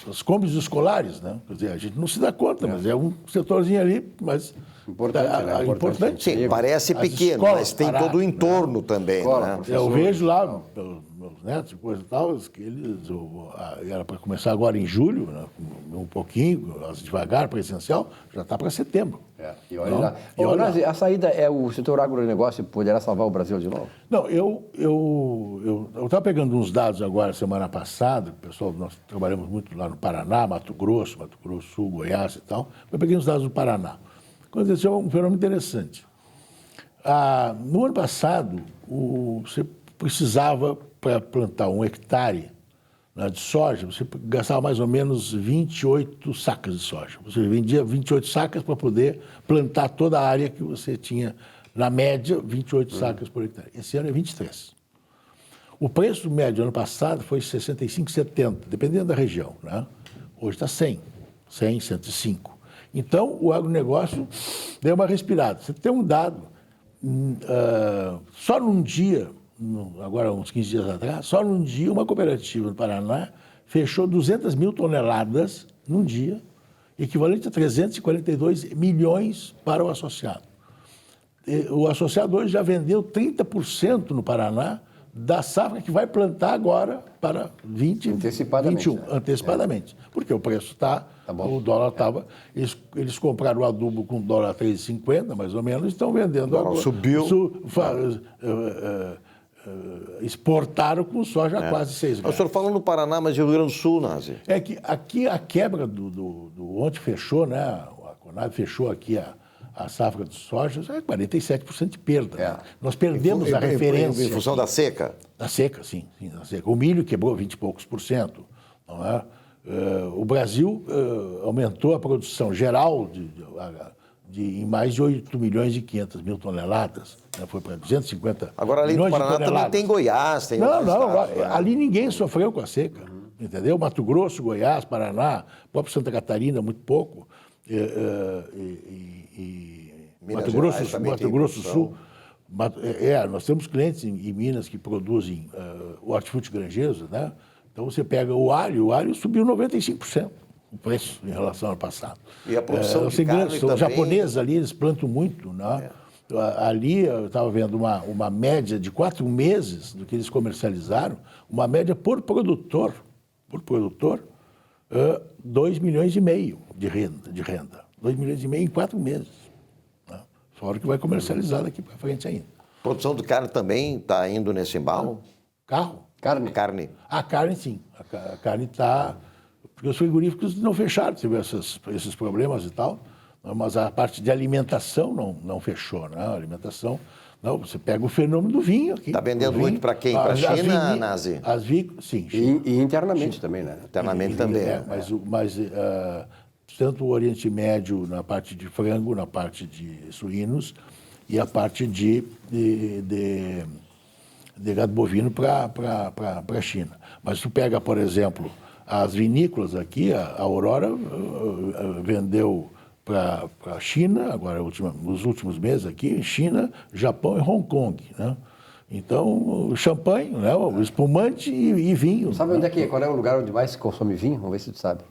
as combis escolares, né? Quer dizer, a gente não se dá conta, mas é um setorzinho ali, mas importante. Sim, parece pequeno, mas tem todo o entorno também, né? Eu vejo lá, pelos meus netos, coisa e tal, que eles, era para começar agora em julho, né? Um pouquinho, devagar, presencial, já está para setembro. E olha lá. A saída é o setor agronegócio poderá salvar o Brasil de novo? Não, eu estava pegando uns dados agora, semana passada, pessoal, nós trabalhamos muito lá no Paraná, Mato Grosso do Sul, Goiás e tal. Eu peguei uns dados do Paraná. Aconteceu um fenômeno interessante. No ano passado, você precisava, para plantar 1 hectare, né, de soja, você gastava mais ou menos 28 sacas de soja. Você vendia 28 sacas para poder plantar toda a área que você tinha, na média, 28 sacas por hectare. Esse ano é 23. O preço médio ano passado foi 65,70, dependendo da região, né? Hoje está 100, 105. Então, o agronegócio deu uma respirada. Você tem um dado, só num dia, agora uns 15 dias atrás, só num dia uma cooperativa no Paraná fechou 200 mil toneladas num dia equivalente a 342 milhões para o associado. O associado hoje já vendeu 30% no Paraná da safra que vai plantar agora para 2021, antecipadamente. Porque o preço o dólar estava... Eles compraram o adubo com dólar a 3,50, mais ou menos, e estão vendendo agora. Subiu. Exportaram com soja a quase R$6. O senhor fala no Paraná, mas Rio Grande do Sul, Nazi? É que aqui a quebra ontem fechou, né? A Conab fechou aqui a safra de soja, é 47% de perda. Né? Nós perdemos a referência. Em função da seca? Da seca, sim, da seca. O milho quebrou 20 e poucos %. Não é? O Brasil aumentou a produção geral em mais de 8 milhões e 500 mil toneladas. Né? Foi para 250 Agora, além do Paraná, também tem Goiás, tem outros estados, né? Ali ninguém sofreu com a seca. Entendeu? Mato Grosso, Goiás, Paraná, próprio Santa Catarina, muito pouco. Mato Grosso do Sul. Nós temos clientes em Minas que produzem o hortifruti granjeiro, né? Então você pega o alho subiu 95% o preço em relação ao passado. E a produção de carne também... Os japoneses ali, eles plantam muito, né? Ali eu estava vendo uma média de 4 meses do que eles comercializaram, uma média por produtor, 2,5 milhões de renda. 2,5 milhões em 4 meses. Né? Fora que vai comercializar daqui para frente ainda. Produção de carne também está indo nesse embalo? Carne. A carne, sim. A carne está... Porque os frigoríficos não fecharam, teve esses problemas e tal, mas a parte de alimentação não fechou, né? A alimentação... Não, você pega o fenômeno do vinho aqui. Está vendendo muito para quem? Para a China, Nazi? Sim. China. E internamente também, né? Internamente também. Mas tanto o Oriente Médio na parte de frango, na parte de suínos e a parte de gado bovino para a China. Mas tu pega, por exemplo, as vinícolas aqui, a Aurora vendeu para a China, agora nos últimos meses aqui, China, Japão e Hong Kong, né? Então, o champanhe, né? O espumante e vinho. Sabe onde qual é o lugar onde mais se consome vinho? Vamos ver se tu sabe.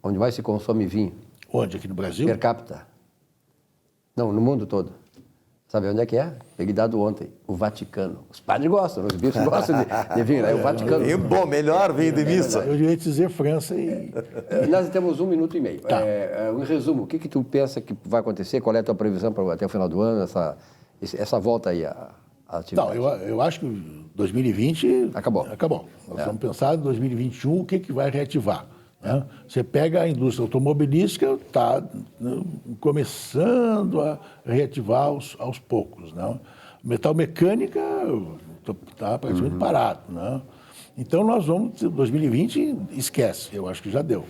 Onde mais se consome vinho? Onde? Aqui no Brasil? Per capita. Não, no mundo todo. Sabe onde é? Peguei dado ontem. O Vaticano. Os padres gostam, os bispos gostam de vinho, né? O Vaticano. E bom, melhor vinho de missa. Eu ia dizer França e... Nós temos 1 minuto e meio. Tá. Em resumo, o que tu pensa que vai acontecer? Qual é a tua previsão até o final do ano, essa volta aí à atividade? Não, eu acho que 2020... Acabou. Nós vamos pensar em 2021 o que vai reativar. Né? Você pega a indústria automobilística, está começando a reativar aos poucos. Né? Metal mecânica está praticamente parado. Né? Então nós vamos, 2020 esquece, eu acho que já deu.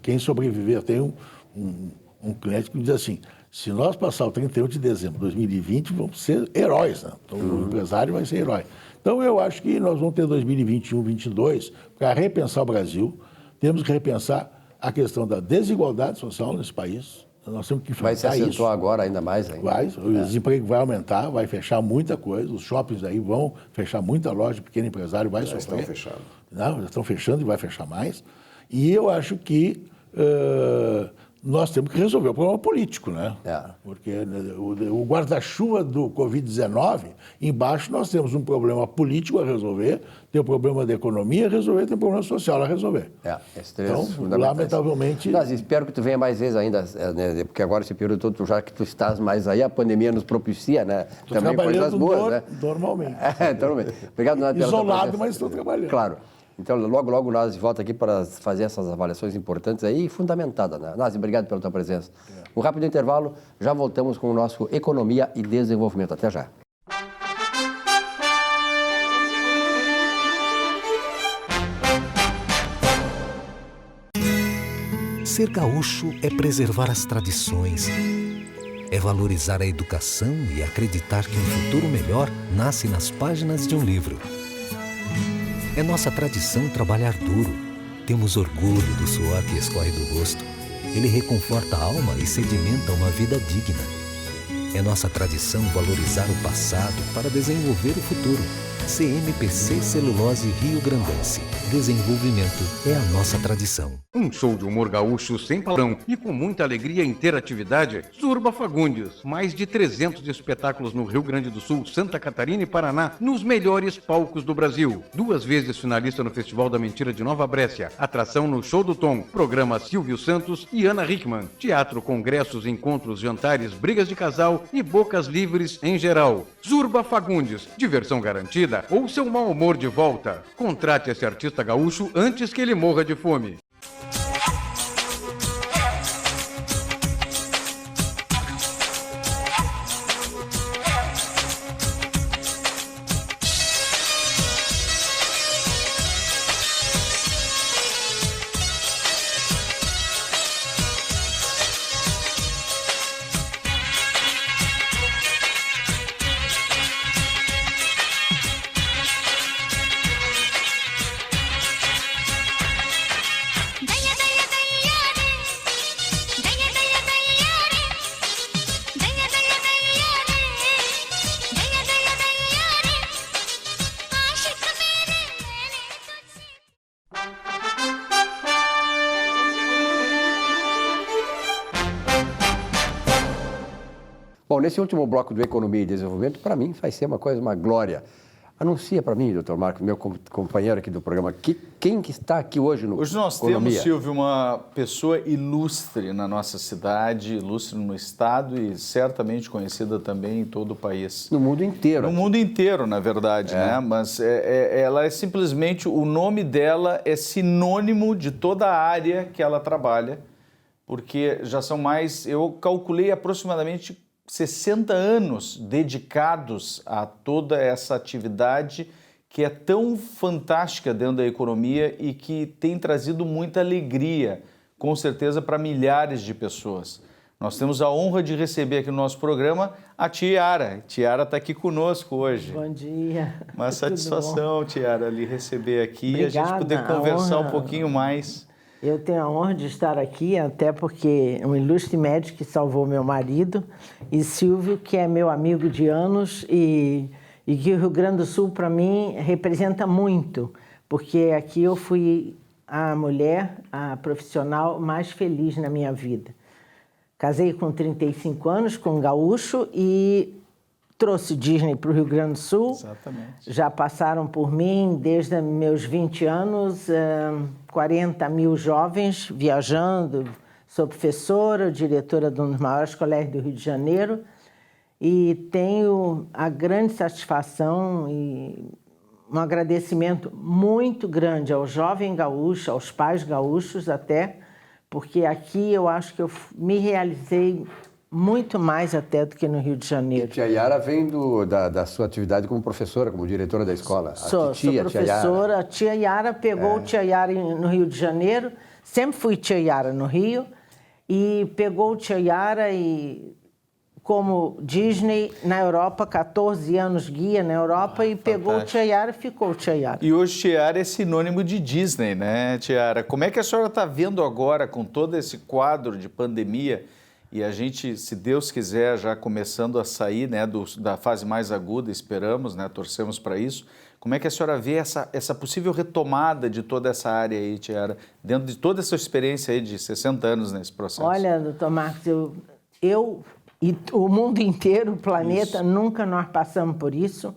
Quem sobreviver, tem um cliente que diz assim, se nós passar o 31 de dezembro de 2020, vamos ser heróis. Né? Então o empresário vai ser herói. Então eu acho que nós vamos ter 2021, 2022 para repensar o Brasil. Temos que repensar a questão da desigualdade social nesse país. Nós temos que enfrentar isso. Vai se acentuar agora ainda mais? O desemprego vai aumentar, vai fechar muita coisa. Os shoppings aí vão fechar muita loja, o pequeno empresário vai sofrer. Estão fechando. Não, já estão fechando e vai fechar mais. E eu acho que nós temos que resolver o problema político, né? Porque o guarda-chuva do Covid-19, embaixo nós temos um problema político a resolver, tem o problema da economia a resolver, tem o problema social a resolver. Esses três então, lamentavelmente... Mas espero que tu venha mais vezes ainda, né? Porque agora esse período todo, já que tu estás mais aí, a pandemia nos propicia, né? Estou também coisas boas, né? Normalmente. Normalmente. Obrigado, Nazi, pela tua isolado, presença. mas estou trabalhando. Claro. Então, logo nós volta aqui para fazer essas avaliações importantes aí, fundamentadas, né? Nazi, obrigado pela tua presença. Um rápido intervalo, já voltamos com o nosso Economia e Desenvolvimento. Até já. Ser gaúcho é preservar as tradições, é valorizar a educação e acreditar que um futuro melhor nasce nas páginas de um livro. É nossa tradição trabalhar duro. Temos orgulho do suor que escorre do rosto. Ele reconforta a alma e sedimenta uma vida digna. É nossa tradição valorizar o passado para desenvolver o futuro, CMPC Celulose Rio Grandense. Desenvolvimento é a nossa tradição. Um show de humor gaúcho sem padrão e com muita alegria e interatividade. Zurba Fagundes. Mais de 300 espetáculos no Rio Grande do Sul, Santa Catarina e Paraná, nos melhores palcos do Brasil. 2 vezes finalista no Festival da Mentira de Nova Brécia. Atração no Show do Tom. Programa Silvio Santos e Ana Hickman. Teatro, congressos, encontros, jantares, brigas de casal e bocas livres em geral. Zurba Fagundes. Diversão garantida ou seu mau humor de volta. Contrate esse artista gaúcho antes que ele morra de fome. Bom, nesse último bloco do Economia e Desenvolvimento, para mim vai ser uma glória. Anuncia para mim, doutor Marcos, meu companheiro aqui do programa, quem que está aqui hoje no Hoje nós Economia? temos, Silvio, uma pessoa ilustre na nossa cidade, ilustre no estado e certamente conhecida também em todo o país. No mundo inteiro. No mundo inteiro, na verdade, né? Mas ela é simplesmente, o nome dela é sinônimo de toda a área que ela trabalha, porque já são mais, eu calculei aproximadamente 60 anos dedicados a toda essa atividade que é tão fantástica dentro da economia e que tem trazido muita alegria, com certeza, para milhares de pessoas. Nós temos a honra de receber aqui no nosso programa a Tiara. Tiara está aqui conosco hoje. Bom dia. Uma satisfação, Tiara, lhe receber aqui e a gente poder Obrigada, conversar honra. um pouquinho mais. Eu tenho a honra de estar aqui, até porque um ilustre médico que salvou meu marido, e Silvio, que é meu amigo de anos e que o Rio Grande do Sul, para mim, representa muito, porque aqui eu fui a mulher, a profissional mais feliz na minha vida. Casei com 35 anos, com um gaúcho, e trouxe Disney para o Rio Grande do Sul. Exatamente. Já passaram por mim, desde meus 20 anos, 40 mil jovens viajando. Sou professora, diretora de um dos maiores colégios do Rio de Janeiro, e tenho a grande satisfação e um agradecimento muito grande ao jovem gaúcho, aos pais gaúchos até, porque aqui eu acho que eu me realizei muito mais até do que no Rio de Janeiro. Tia Yara vem da sua atividade como professora, como diretora da escola. Sou professora. A tia Yara pegou o tia Yara no Rio de Janeiro. Sempre fui tia Yara no Rio. E pegou o tia Yara e, como Disney na Europa, 14 anos guia na Europa, e pegou o tia Yara e ficou o tia Yara. E hoje Tiara é sinônimo de Disney, né, Tiara? Como é que a senhora está vendo agora, com todo esse quadro de pandemia, e a gente, se Deus quiser, já começando a sair, né, da fase mais aguda, esperamos, né, torcemos para isso. Como é que a senhora vê essa possível retomada de toda essa área aí, Tiara, dentro de toda essa experiência aí de 60 anos nesse processo? Olha, doutor Marcos, eu e o mundo inteiro, o planeta, nunca nós passamos por isso.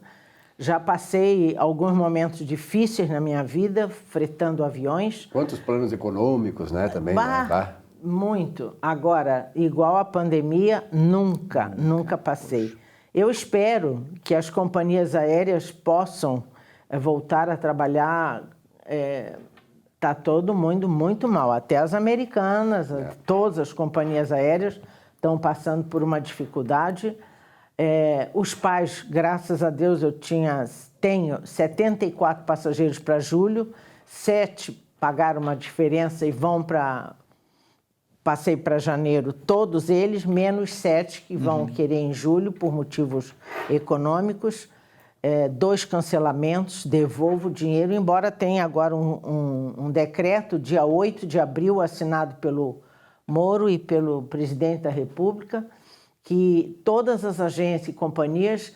Já passei alguns momentos difíceis na minha vida, fretando aviões. Quantos planos econômicos, né, também. Né? Muito. Agora, igual a pandemia, nunca passei. Eu espero que as companhias aéreas possam voltar a trabalhar. Está todo mundo muito mal, até as americanas, todas as companhias aéreas estão passando por uma dificuldade. Os pais, graças a Deus, tenho 74 passageiros para julho, 7 pagaram uma diferença e vão para... Passei para janeiro todos eles, menos 7 que vão querer em julho por motivos econômicos. 2 cancelamentos, devolvo o dinheiro, embora tenha agora um decreto, dia 8 de abril, assinado pelo Moro e pelo presidente da República, que todas as agências e companhias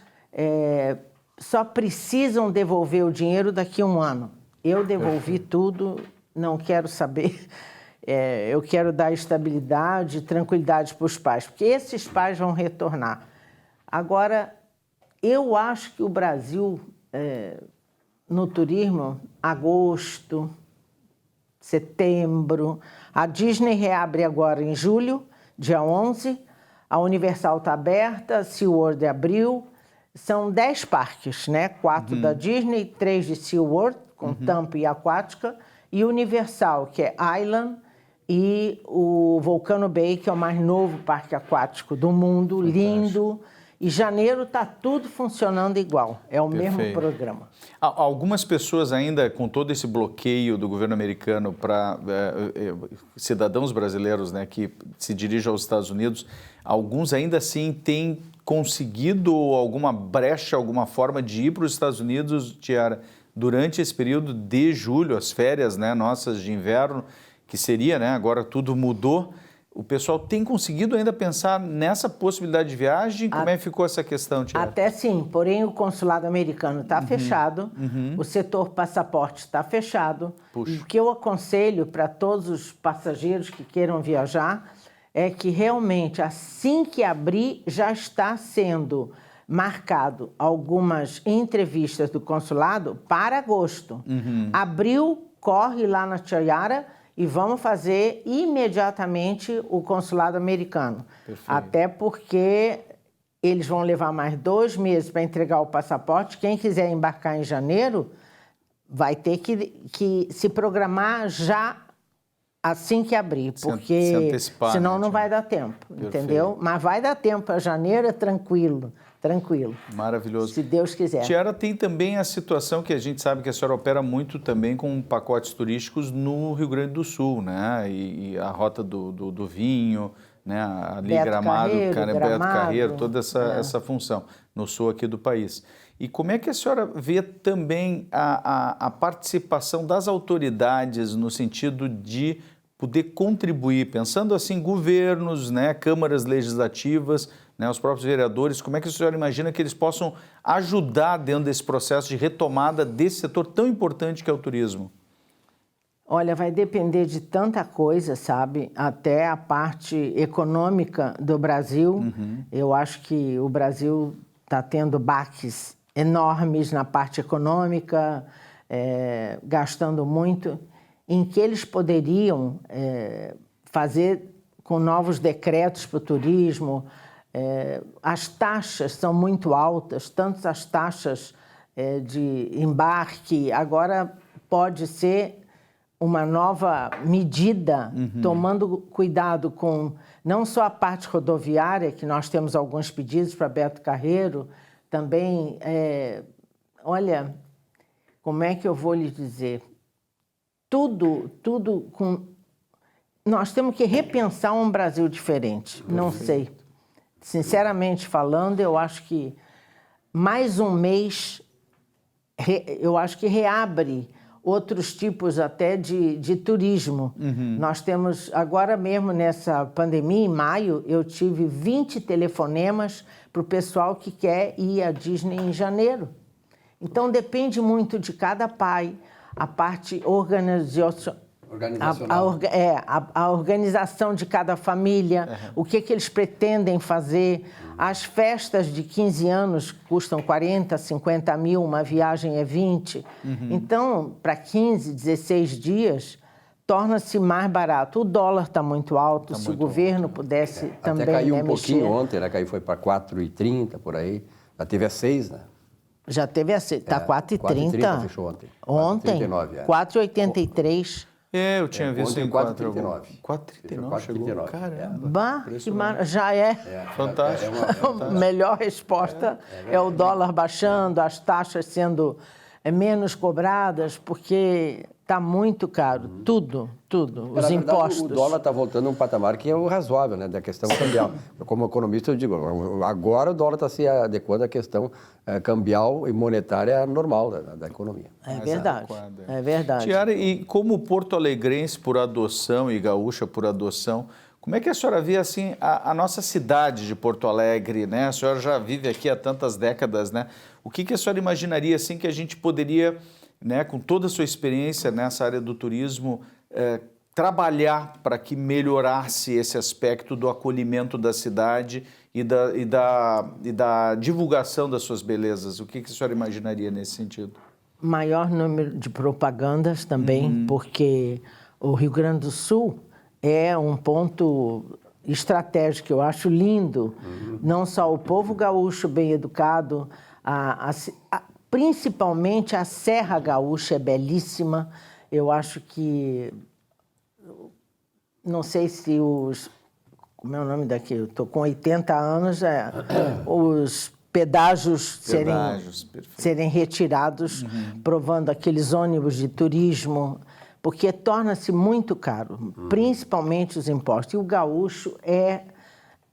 só precisam devolver o dinheiro daqui a um ano. Eu devolvi tudo, não quero saber. Eu quero dar estabilidade, tranquilidade para os pais, porque esses pais vão retornar. Agora, eu acho que o Brasil, no turismo, agosto, setembro, a Disney reabre agora em julho, dia 11, a Universal está aberta, SeaWorld é abril, são 10 parques, né? 4 da Disney, 3 de SeaWorld, com Tampa e Aquática, e Universal, que é Island, e o Volcano Bay, que é o mais novo parque aquático do mundo, lindo. E janeiro está tudo funcionando igual, é o mesmo programa. Algumas pessoas ainda, com todo esse bloqueio do governo americano para cidadãos brasileiros, né, que se dirigem aos Estados Unidos, alguns ainda assim têm conseguido alguma brecha, alguma forma de ir para os Estados Unidos, Tiara, durante esse período de julho, as férias, né, nossas de inverno, que seria, né, agora tudo mudou. O pessoal tem conseguido ainda pensar nessa possibilidade de viagem? Como é que ficou essa questão, Tiara? Até sim, porém o consulado americano está fechado, o setor passaporte está fechado. Puxa. E o que eu aconselho para todos os passageiros que queiram viajar é que realmente assim que abrir já está sendo marcado algumas entrevistas do consulado para agosto. Abril, corre lá na Tiara e vamos fazer imediatamente o consulado americano. Perfeito. Até porque eles vão levar mais 2 meses para entregar o passaporte. Quem quiser embarcar em janeiro vai ter que se programar já assim que abrir, porque se antecipar, senão né, não vai dar tempo, entendeu? Mas vai dar tempo, para janeiro é tranquilo. Maravilhoso. Se Deus quiser. Tiara, tem também a situação que a gente sabe que a senhora opera muito também com pacotes turísticos no Rio Grande do Sul, né? E a rota do vinho, né? Ali Beto Gramado, Carreiro, Beto Carreiro, toda essa função no sul aqui do país. E como é que a senhora vê também a participação das autoridades no sentido de poder contribuir, pensando assim, governos, né, câmaras legislativas, né, os próprios vereadores, como é que a senhora imagina que eles possam ajudar dentro desse processo de retomada desse setor tão importante que é o turismo? Olha, vai depender de tanta coisa, sabe? Até a parte econômica do Brasil. Eu acho que o Brasil está tendo baques enormes na parte econômica, gastando muito, em que eles poderiam fazer com novos decretos para o turismo. As taxas são muito altas, tanto as taxas de embarque, agora pode ser uma nova medida, tomando cuidado com não só a parte rodoviária, que nós temos alguns pedidos para Beto Carreiro, também, olha, como é que eu vou lhe dizer? Tudo com... Nós temos que repensar um Brasil diferente, não sei. Sinceramente falando, eu acho que mais um mês, eu acho que reabre outros tipos até de turismo. Nós temos, agora mesmo nessa pandemia, em maio, eu tive 20 telefonemas para o pessoal que quer ir à Disney em janeiro. Então, depende muito de cada pai, a parte organizacional. A organização de cada família, o que eles pretendem fazer. As festas de 15 anos custam 40, 50 mil, uma viagem é 20. Então, para 15, 16 dias, torna-se mais barato. O dólar está muito alto, se o governo pudesse também até caiu um mexer. pouquinho ontem, né? Caiu, foi para 4,30 por aí. Já teve a 6, né? Já teve a 6, está 4,30. 4,30 fechou ontem. Ontem, 4,83. Eu tinha visto em 4,39. 4,39 chegou. 4,39. Caramba. Já é. Fantástico. A melhor resposta é o dólar baixando, as taxas sendo menos cobradas, porque está muito caro, tudo, os impostos. O dólar está voltando a um patamar que é o razoável, né, da questão cambial. Como economista, eu digo, agora o dólar está se adequando à questão cambial e monetária normal da economia. É verdade, é verdade. Tiara, e como porto-alegrense por adoção e gaúcha por adoção, Como é que a senhora vê assim a nossa cidade de Porto Alegre, né? A senhora já vive aqui há tantas décadas, né? O que a senhora imaginaria assim que a gente poderia, né, com toda a sua experiência nessa área do turismo, trabalhar para que melhorasse esse aspecto do acolhimento da cidade e da divulgação das suas belezas? O que a senhora imaginaria nesse sentido? Maior número de propagandas também, porque o Rio Grande do Sul é um ponto estratégico, eu acho lindo. Não só o povo gaúcho bem educado, principalmente a Serra Gaúcha é belíssima. Eu acho que, não sei se como é o nome daqui? Eu estou com 80 anos, os pedágios serem retirados, provando aqueles ônibus de turismo, porque torna-se muito caro, principalmente os impostos. E o gaúcho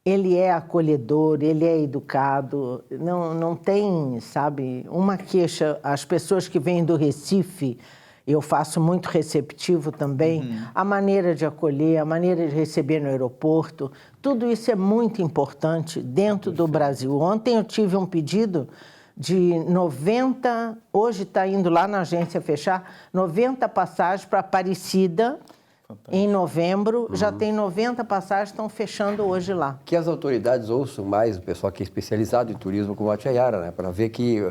ele é acolhedor, ele é educado, não tem, sabe, uma queixa. As pessoas que vêm do Recife, eu faço muito receptivo também, a maneira de acolher, a maneira de receber no aeroporto, tudo isso é muito importante dentro do Brasil. Ontem eu tive um pedido de 90, hoje está indo lá na agência fechar, 90 passagens para Aparecida. Fantástico. Em novembro, já tem 90 passagens, estão fechando hoje lá. Que as autoridades ouçam mais o pessoal que é especializado em turismo, como a Tia Yara, né? Para ver que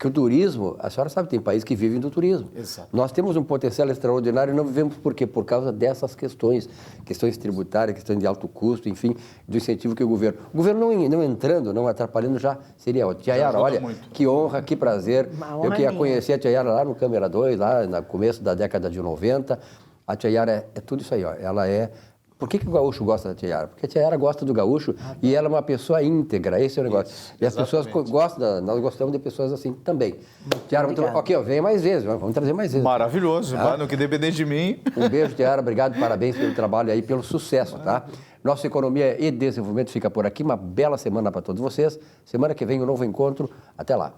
o turismo, a senhora sabe, tem países que vivem do turismo. Exato. Nós temos um potencial extraordinário e não vivemos por quê? Por causa dessas questões tributárias, questões de alto custo, enfim, do incentivo que o governo não entrando, não atrapalhando, já seria ótimo. Tia Yara, olha, muito. Que honra, que prazer. Eu queria conhecer a Tia Yara lá no Câmera 2, lá no começo da década de 90. A Tia Yara é tudo isso aí, ó. Ela é... Por que o gaúcho gosta da Tia Yara? Porque a Tia Yara gosta do gaúcho e ela é uma pessoa íntegra, esse é o negócio. Isso, e as pessoas gostam, nós gostamos de pessoas assim também. Tia Yara, ok, ó, venha mais vezes, vamos trazer mais vezes. Maravilhoso, no que depender de mim. Um beijo, Tia Yara, obrigado, parabéns pelo trabalho aí, pelo sucesso, tá? Nossa Economia e Desenvolvimento fica por aqui, uma bela semana para todos vocês. Semana que vem um novo encontro, até lá.